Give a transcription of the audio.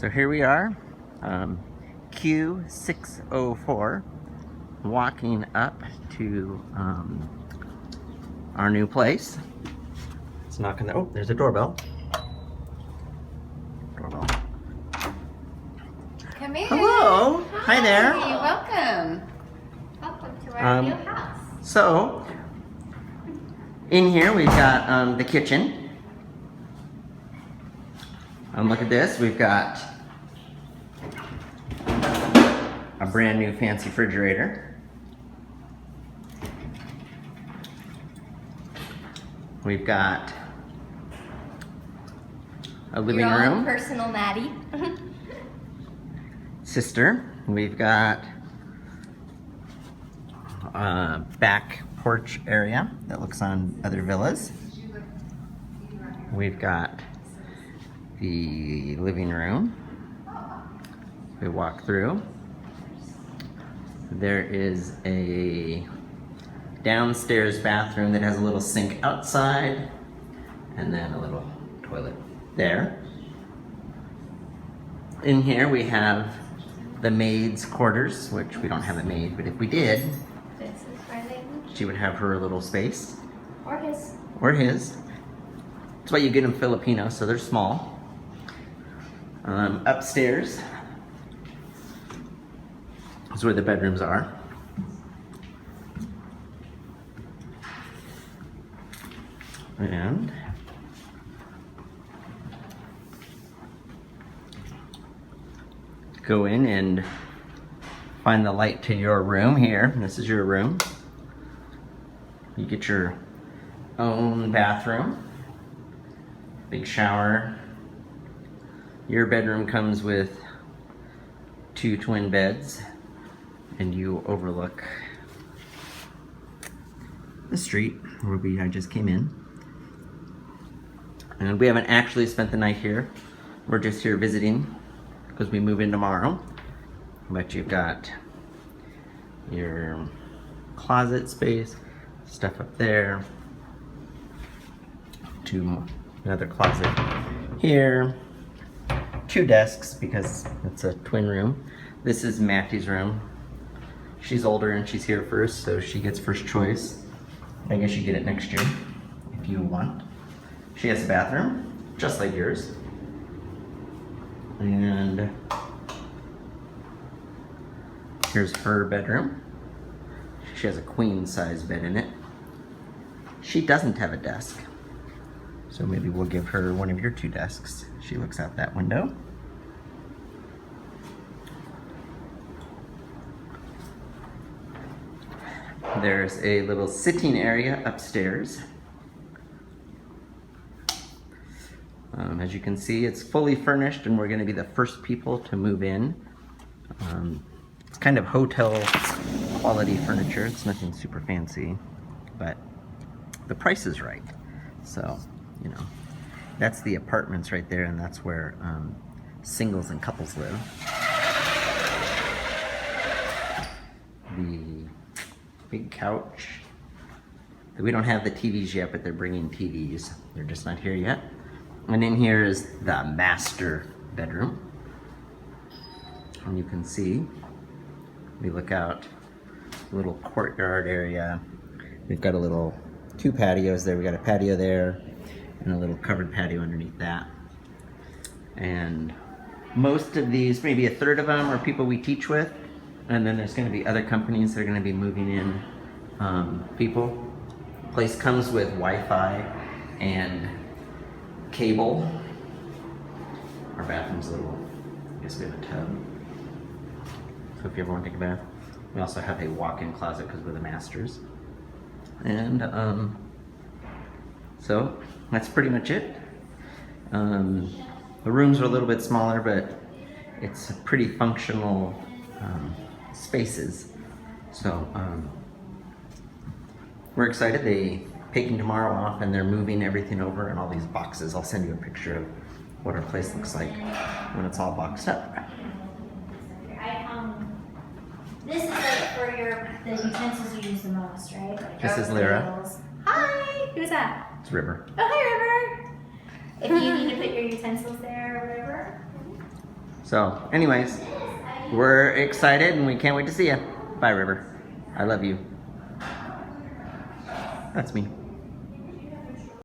So here we are, Q604, walking up to our new place. Let's knock on the, oh, there's a doorbell. Doorbell. Come in. Hello. Hi there. Welcome. Welcome to our new house. So, in here we've got the kitchen. Look at this, we've got a brand new fancy refrigerator. We've got a living Your own room. personal Maddie. Sister. We've got a back porch area that looks on other villas. We've got the living room. We walk through. There is a downstairs bathroom that has a little sink outside and then a little toilet there. In here we have the maid's quarters, which we don't have a maid, but if we did, This is where they live. she would have her little space. Or his. Or his. That's why you get them Filipino, so they're small. Upstairs is where the bedrooms are. And go in and find the light to your room here. This is your room. You get your own bathroom, big shower. Your bedroom comes with 2 twin beds, and you overlook the street where I just came in. And we haven't actually spent the night here. We're just here visiting because we move in tomorrow. But you've got your closet space, stuff up there, another closet here, 2 desks because it's a twin room. This is Matthew's room. She's older and she's here first, so she gets first choice. I guess you get it next year if you want. She has a bathroom, just like yours. And here's her bedroom. She has a queen size bed in it. She doesn't have a desk, so maybe we'll give her one of your 2 desks. She looks out that window. There's a little sitting area upstairs. As you can see, it's fully furnished and we're going to be the first people to move in. It's kind of hotel quality furniture. It's nothing super fancy, but the price is right. So, you know, that's the apartments right there, and that's where singles and couples live. The big couch. We don't have the TVs yet, but they're bringing TVs. They're just not here yet. And in here is the master bedroom. And you can see, we look out, a little courtyard area. We've got 2 patios there. We got a patio there and a little covered patio underneath that. And most of these, maybe a third of them, are people we teach with. And then there's going to be other companies that are going to be moving in people. Place comes with Wi-Fi and cable. Our bathroom's a little, I guess we have a tub. So if you ever want to take a bath. We also have a walk-in closet because we're the masters. And so that's pretty much it. The rooms are a little bit smaller, but it's pretty functional spaces. So we're excited. They taking tomorrow off and they're moving everything over and all these boxes. I'll send you a picture of what our place looks like when it's all boxed up. This is like for the utensils you use the most, right? Like This is Lyra. Hi! Who's that? It's River. Oh, hi, River! If you need to put your utensils there or whatever. So, anyways, we're excited and we can't wait to see you. Bye, River. I love you. That's me.